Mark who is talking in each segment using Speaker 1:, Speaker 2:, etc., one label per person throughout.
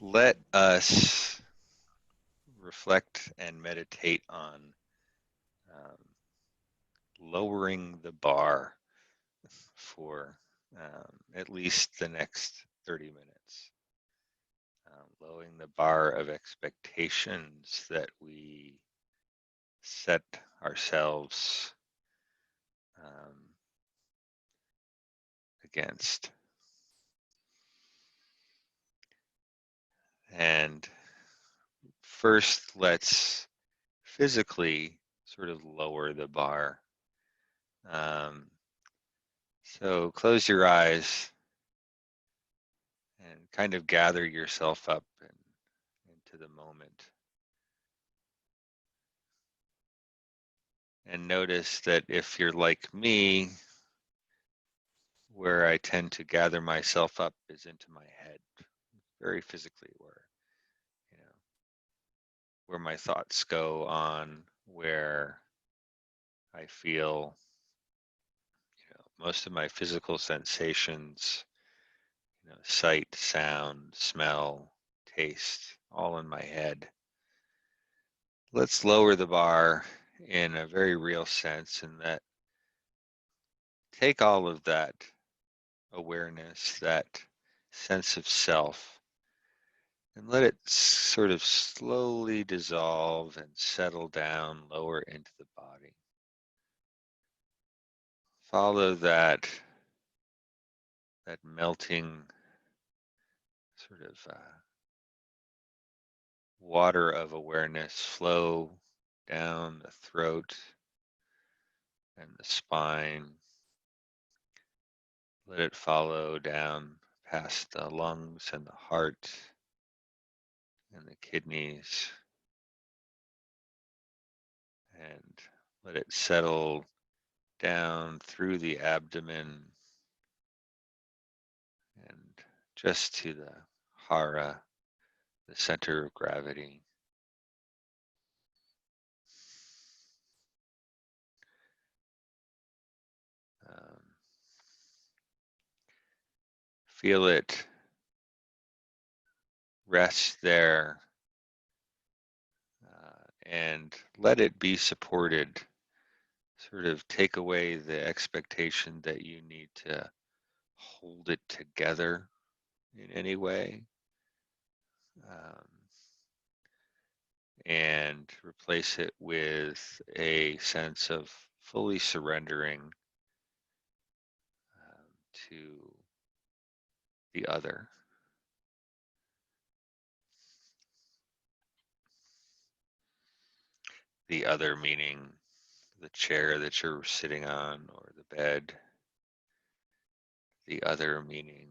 Speaker 1: Let us reflect and meditate on um, lowering the bar for at least the next 30 minutes. Lowering the bar of expectations that we set ourselves um, against. And first, let's physically sort of lower the bar. Um, so close your eyes and kind of gather yourself up and into the moment. And notice that if you're like me, where I tend to gather myself up is into my head, very physically, you know, where my thoughts go on, where I feel, most of my physical sensations, sight, sound, smell, taste, all in my head. Let's lower the bar in a very real sense, in that take all of that awareness, that sense of self, and let it sort of slowly dissolve and settle down lower into the body. Follow that melting sort of water of awareness flow down the throat and the spine. Let it follow down past the lungs and the heart and the kidneys, and let it settle down through the abdomen and just to the hara, the center of gravity. Um, Feel it rest there, and let it be supported. Sort of take away the expectation that you need to hold it together in any way, um, and replace it with a sense of fully surrendering to the other. The other meaning the chair that you're sitting on or the bed. The other meaning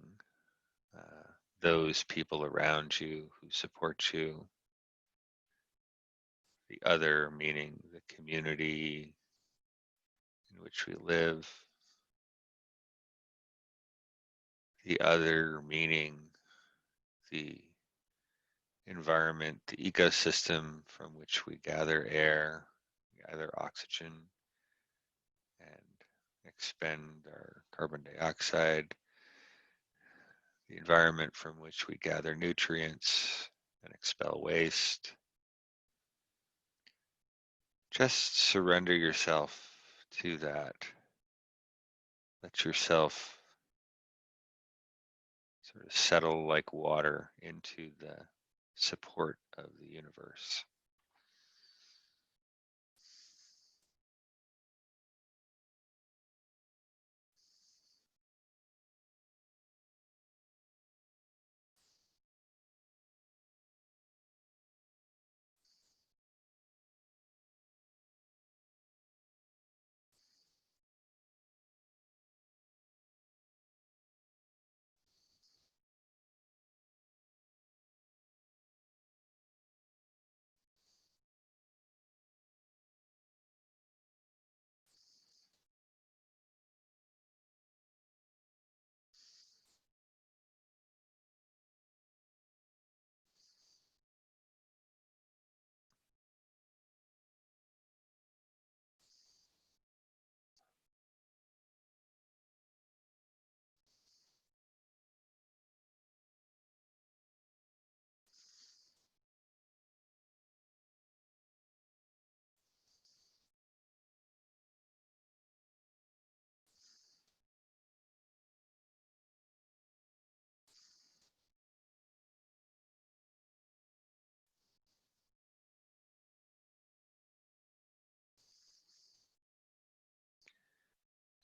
Speaker 1: uh, those people around you who support you. The other meaning the community in which we live. The other meaning the environment, the ecosystem from which we gather air, gather oxygen, and expend our carbon dioxide, the environment from which we gather nutrients and expel waste. Just surrender yourself to that. Let yourself sort of settle like water into the support of the universe.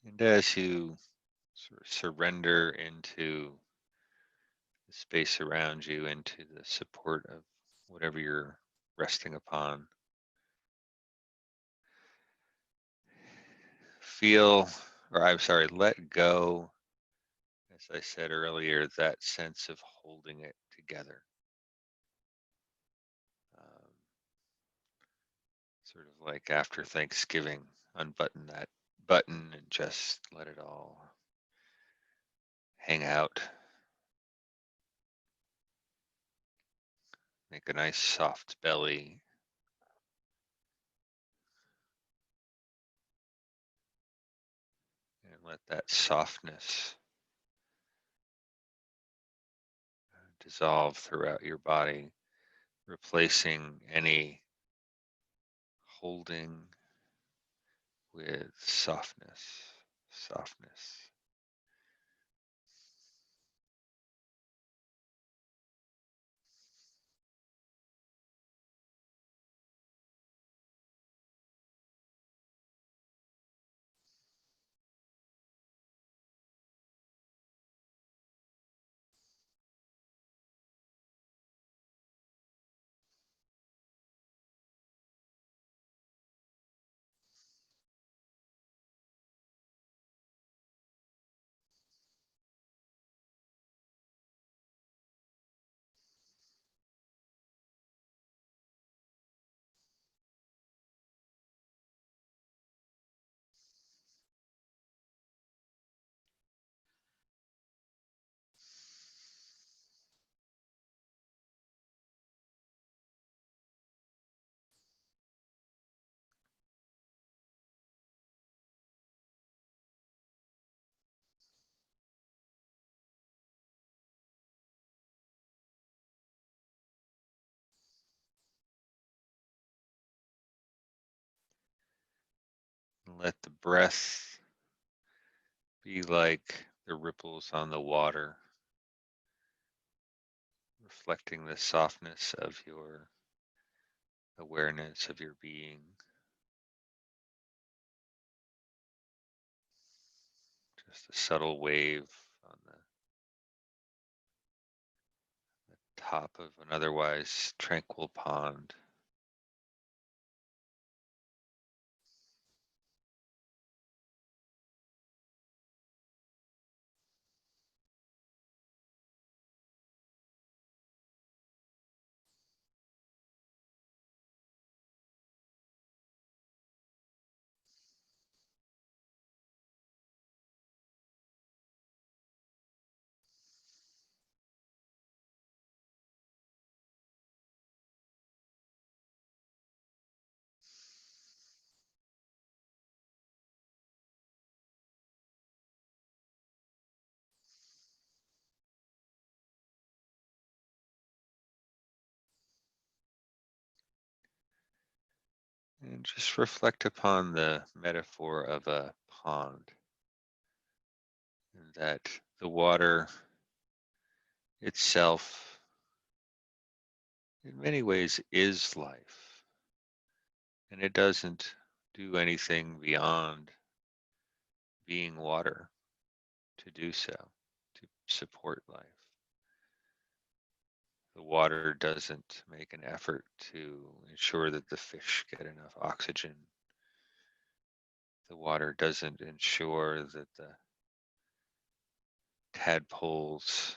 Speaker 1: And as you sort of surrender into the space around you, into the support of whatever you're resting upon, feel, or I'm sorry, let go, as I said earlier, that sense of holding it together. Um, Sort of like after Thanksgiving, unbutton that button and just let it all hang out. Make a nice soft belly and let that softness dissolve throughout your body, replacing any holding with softness, softness. And let the breath be like the ripples on the water, reflecting the softness of your awareness of your being. Just a subtle wave on the top of an otherwise tranquil pond. And just reflect upon the metaphor of a pond, and that the water itself, in many ways, is life. And it doesn't do anything beyond being water to do so, to support life. The water doesn't make an effort to ensure that the fish get enough oxygen. The water doesn't ensure that the tadpoles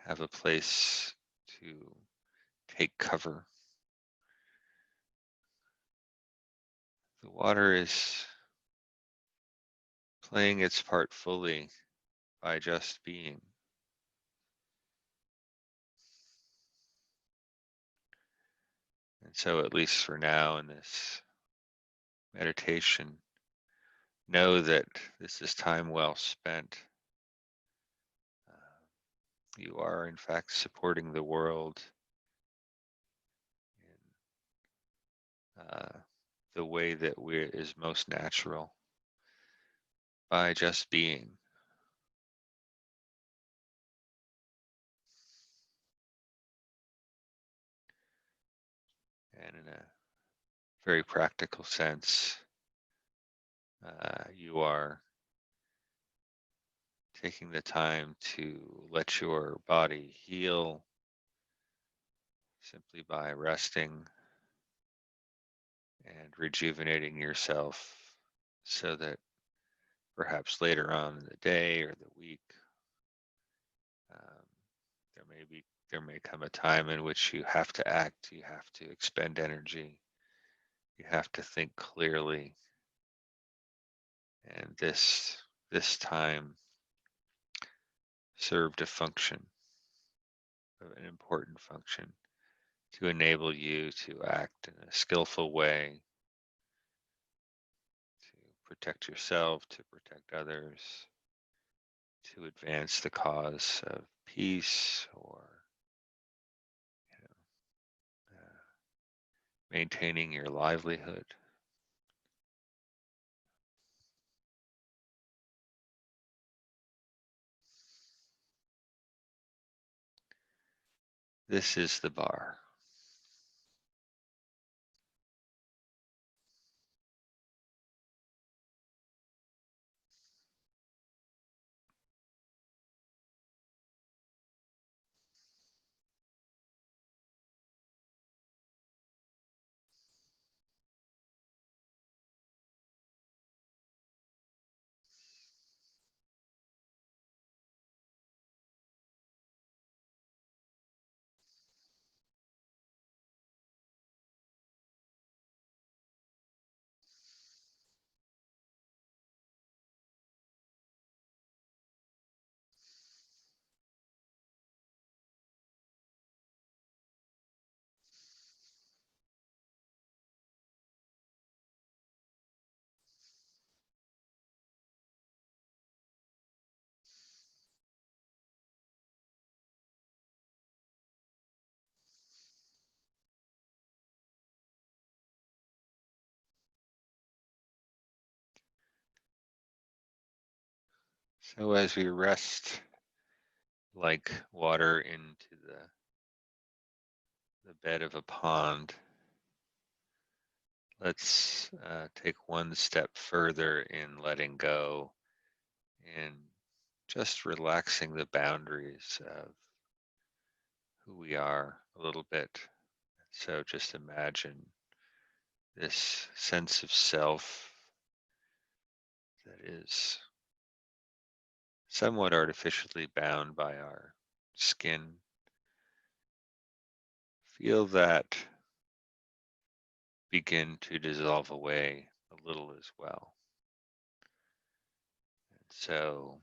Speaker 1: have a place to take cover. The water is playing its part fully by just being. And so, at least for now in this meditation, know that this is time well spent. Uh, you are, in fact, supporting the world in the way that is most natural by just being. And in a very practical sense, you are taking the time to let your body heal simply by resting and rejuvenating yourself so that perhaps later on in the day or the week, um, there may come a time in which you have to act, you have to expend energy, you have to think clearly, and this time served a function, an important function, to enable you to act in a skillful way, to protect yourself, to protect others, to advance the cause of peace or you know, maintaining your livelihood. This is the bar. So as we rest like water into the bed of a pond, let's take one step further in letting go and just relaxing the boundaries of who we are a little bit. So just imagine this sense of self that is somewhat artificially bound by our skin. Feel that begin to dissolve away a little as well. And so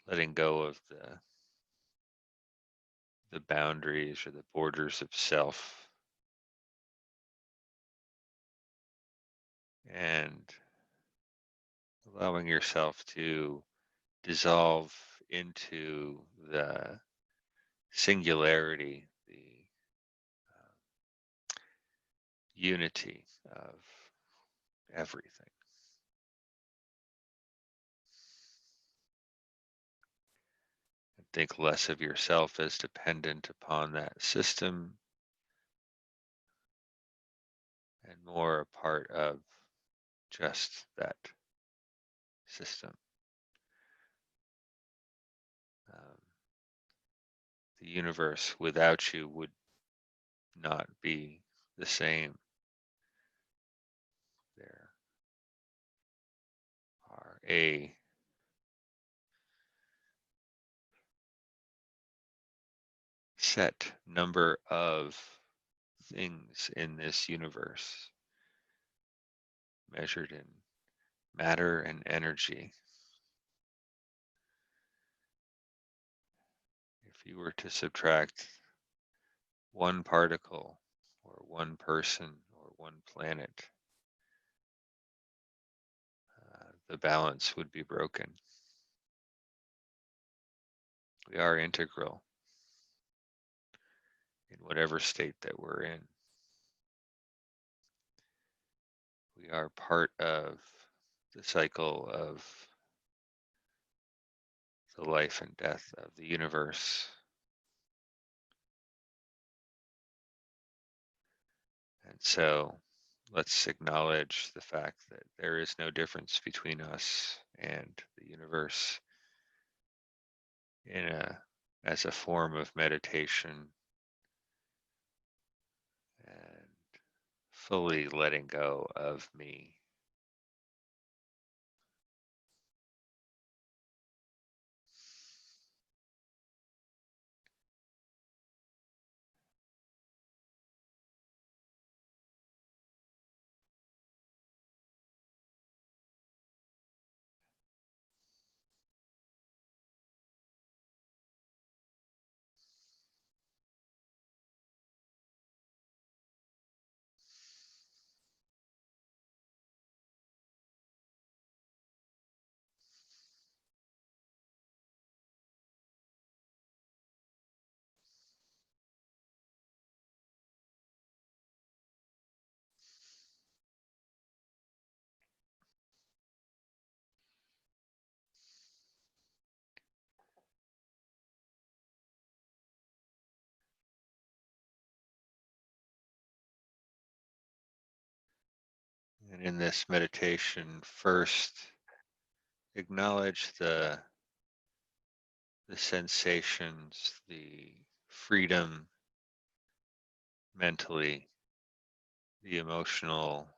Speaker 1: letting go of the boundaries or the borders of self and allowing yourself to dissolve into the singularity, the unity of everything. And think less of yourself as dependent upon that system and more a part of just that system. Um, the universe without you would not be the same. There are a set number of things in this universe measured in matter and energy. If you were to subtract one particle or one person or one planet, the balance would be broken. We are integral in whatever state that we're in. We are part of the cycle of the life and death of the universe. And so let's acknowledge the fact that there is no difference between us and the universe in as a form of meditation, and fully letting go of me. And in this meditation, first acknowledge the sensations, the freedom mentally, the emotional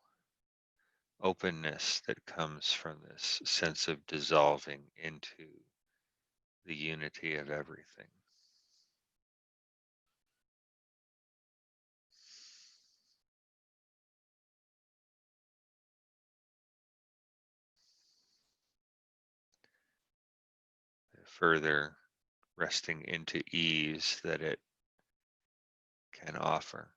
Speaker 1: openness that comes from this sense of dissolving into the unity of everything. Further resting into ease that it can offer.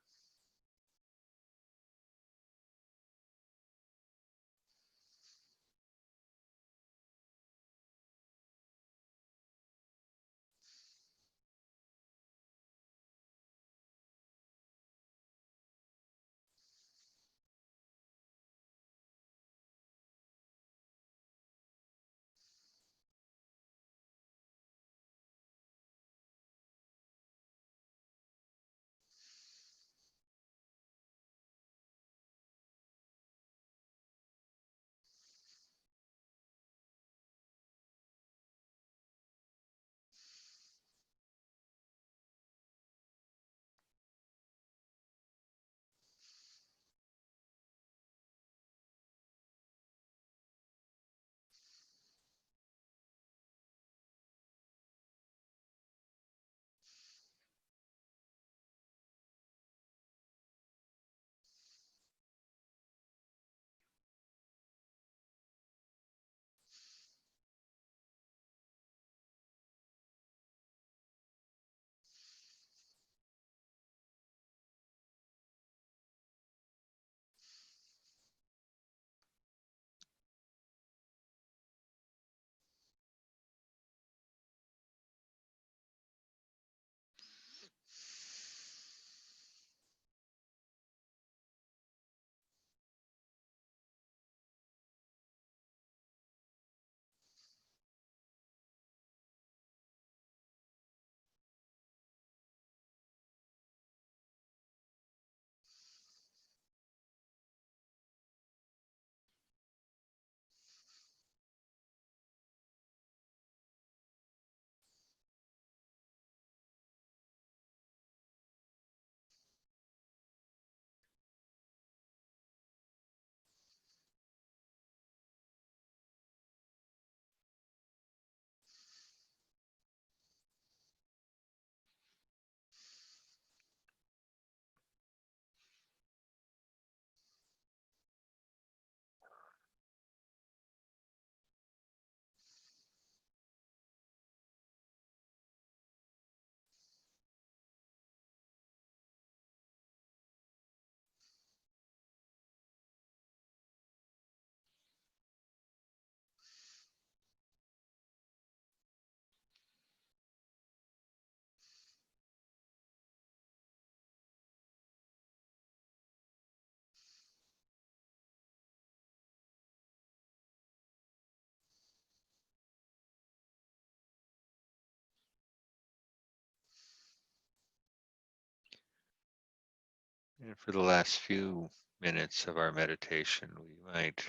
Speaker 1: And for the last few minutes of our meditation, we might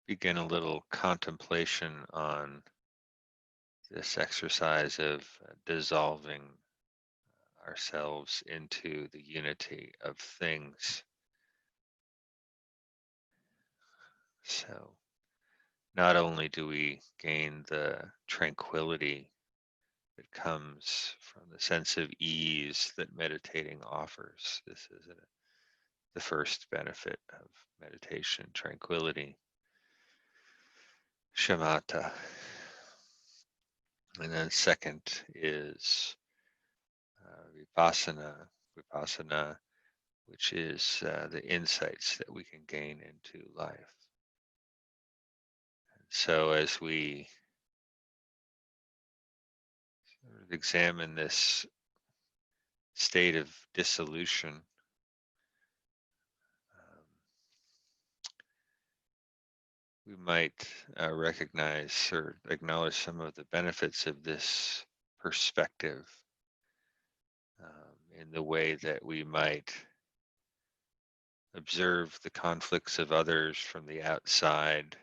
Speaker 1: begin a little contemplation on this exercise of dissolving ourselves into the unity of things. So, not only do we gain the tranquility that comes from the sense of ease that meditating offers, this is the first benefit of meditation, tranquility, shamatha. And then second is vipassana, vipassana, which is the insights that we can gain into life. So as we sort of examine this state of dissolution, we might recognize or acknowledge some of the benefits of this perspective in the way that we might observe the conflicts of others from the outside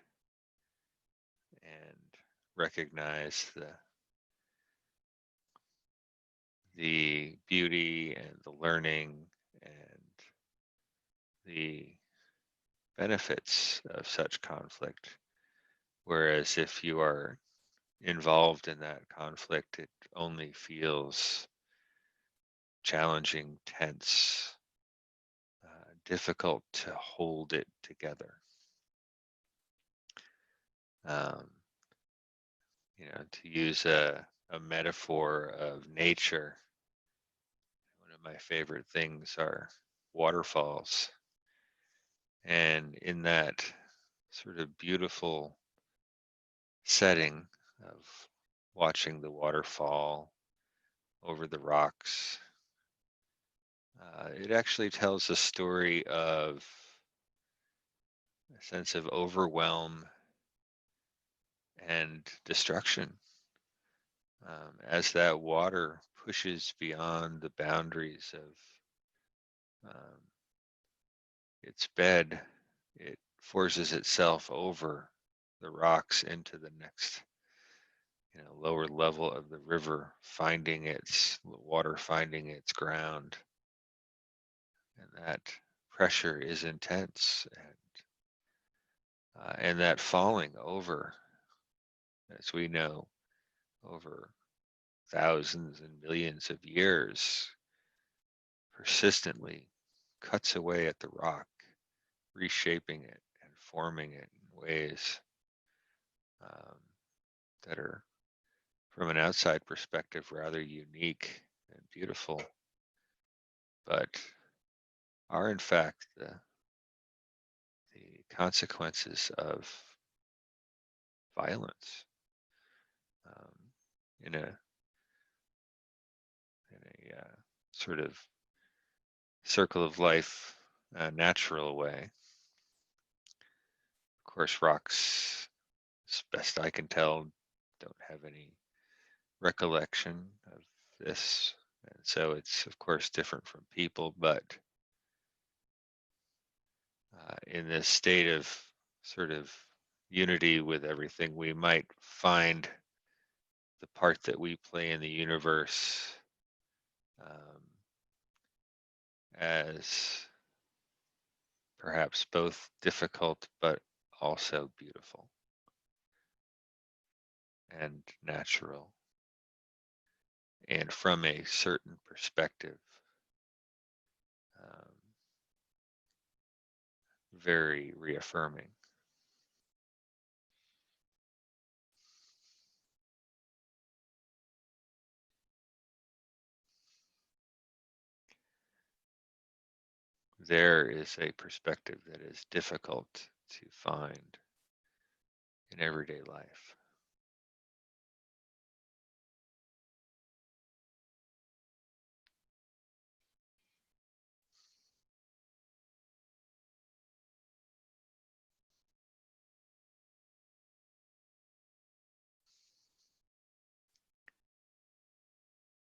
Speaker 1: and recognize the beauty and the learning and the benefits of such conflict. Whereas if you are involved in that conflict, it only feels challenging, tense, difficult to hold it together. Um, to use a metaphor of nature, one of my favorite things are waterfalls. And in that sort of beautiful setting of watching the waterfall over the rocks, it actually tells a story of a sense of overwhelm and destruction as that water pushes beyond the boundaries of its bed. It forces itself over the rocks into the next lower level of the river, finding its water, finding its ground. And that pressure is intense. And that falling over, as we know, over thousands and millions of years, persistently cuts away at the rock, reshaping it and forming it in ways um, that are, from an outside perspective, rather unique and beautiful, but are in fact the consequences of violence um, in a sort of circle of life, natural way. Of course, rocks, as best I can tell, don't have any recollection of this. And so it's, of course, different from people, but in this state of sort of unity with everything, we might find the part that we play in the universe um, as perhaps both difficult but also beautiful and natural, and from a certain perspective, um, very reaffirming. There is a perspective that is difficult to find in everyday life.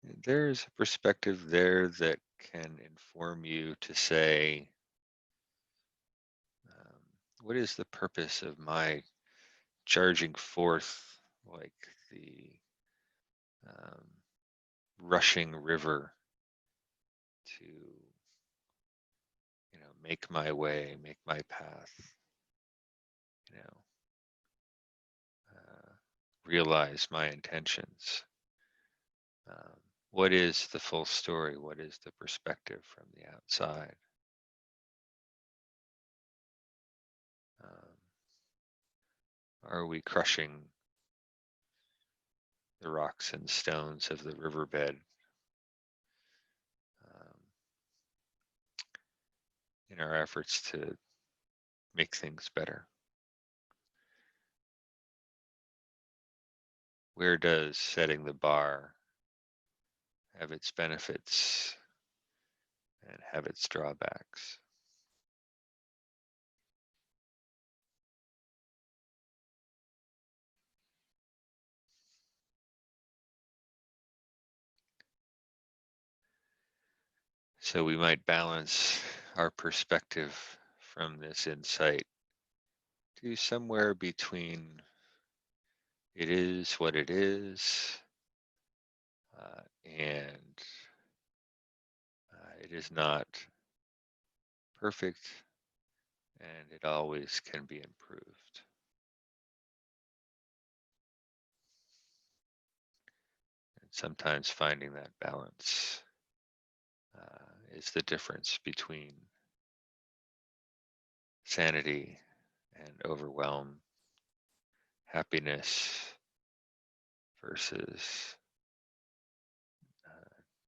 Speaker 1: There's a perspective there that can inform you to say, um, what is the purpose of my charging forth like the um, rushing river to, make my way, make my path, you know, uh, realize my intentions. Um, what is the full story? What is the perspective from the outside? Um, are we crushing the rocks and stones of the riverbed um, in our efforts to make things better? Where does setting the bar have its benefits and have its drawbacks? So we might balance our perspective from this insight to somewhere between it is what it is and it is not perfect and it always can be improved. And sometimes finding that balance is the difference between sanity and overwhelm, happiness versus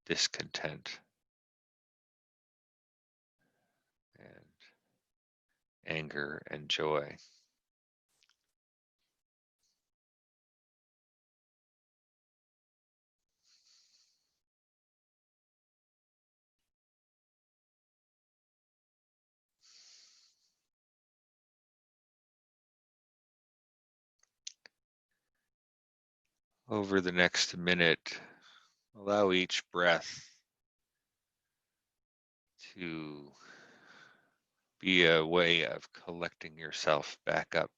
Speaker 1: discontent and anger and joy. Over the next minute, allow each breath to be a way of collecting yourself back up,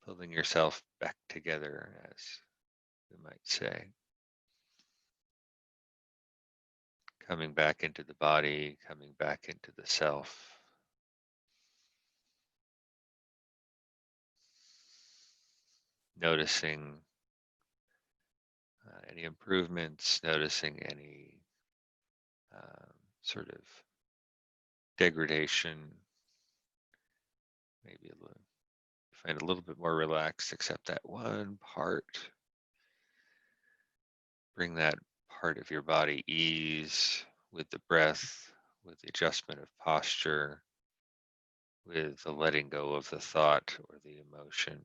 Speaker 1: pulling yourself back together, as we might say, coming back into the body, coming back into the self, noticing any improvements, noticing any sort of degradation, maybe a little, find a little bit more relaxed, accept that one part, bring that part of your body ease with the breath, with the adjustment of posture, with the letting go of the thought or the emotion.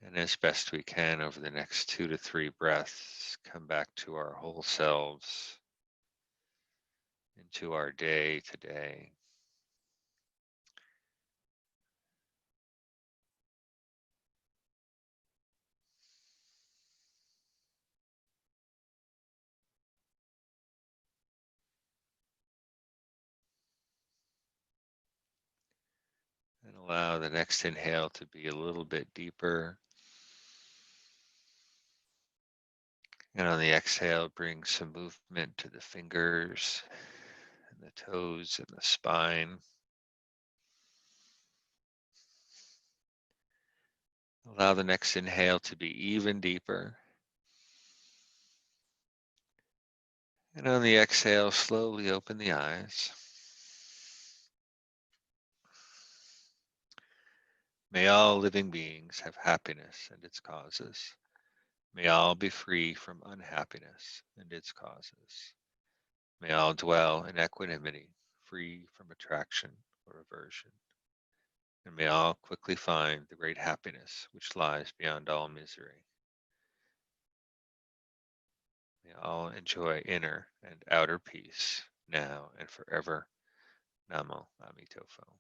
Speaker 1: And as best we can over the next 2 to 3 breaths, come back to our whole selves, into our day today. And allow the next inhale to be a little bit deeper. And on the exhale, bring some movement to the fingers and the toes and the spine. Allow the next inhale to be even deeper. And on the exhale, slowly open the eyes. May all living beings have happiness and its causes. May all be free from unhappiness and its causes. May all dwell in equanimity, free from attraction or aversion. And may all quickly find the great happiness which lies beyond all misery. May all enjoy inner and outer peace, now and forever. Namo Amitofo.